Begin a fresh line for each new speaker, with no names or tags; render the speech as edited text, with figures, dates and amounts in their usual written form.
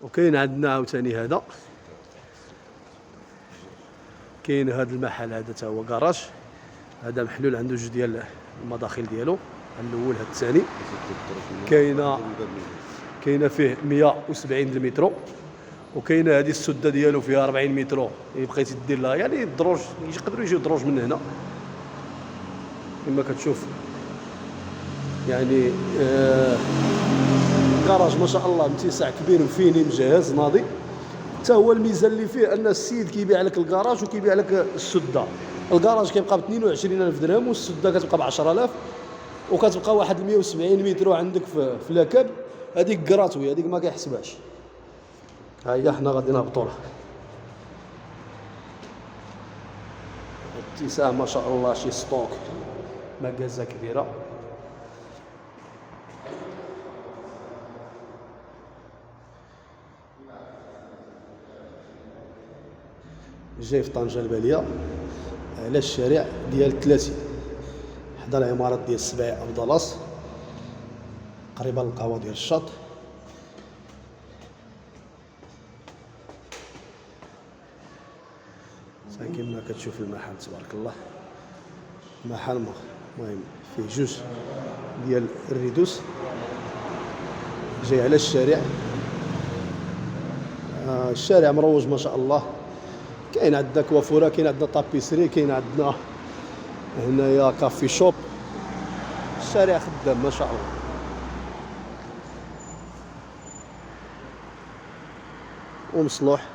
وكاين عندنا عاوتاني هذا، كاين هذا المحل هذا تا هو كراج، هذا محلول عنده جوج ديال المداخل ديالو، الاول هذا الثاني. كاينه فيه 170 المترو، وكاينه هذه السده ديالو فيها 40 مترو. بقيتي دير لها يعني الدروج، يقدروا يجيو دروج من هنا كما كتشوف. يعني كراج ما شاء الله اتساع كبير وفيني مجهز ناضي. حتى هو الميزه اللي فيه ان السيد كيبيع لك الكراج وكيبيع لك السده. الكراج كيبقى ب 22000 درهم والسده كتبقى ب 10000، وكتبقى واحد 170 مترو عندك في لاكاب. هذيك كراتوي، هذيك ما كيحسبهاش. ها هي حنا غادي نهبطوا لها. اتساع ما شاء الله، شي ستوك مكازه كبيره. جاي في طنجة البالية على الشارع ديال 30 حدا العمارات ديال السبع أبدلاص، قريبة للقهوة ديال الشاط. كما كتشوف المحل تبارك الله، محل مهم فيه جوج ديال الريدوس، جاي على الشارع. الشارع مروج ما شاء الله. كاين عندنا كوافوره، كاين عندنا طابيسري، كاين عندنا هنايا كافي شوب. الشارع خدام ما شاء الله. ومصلوح.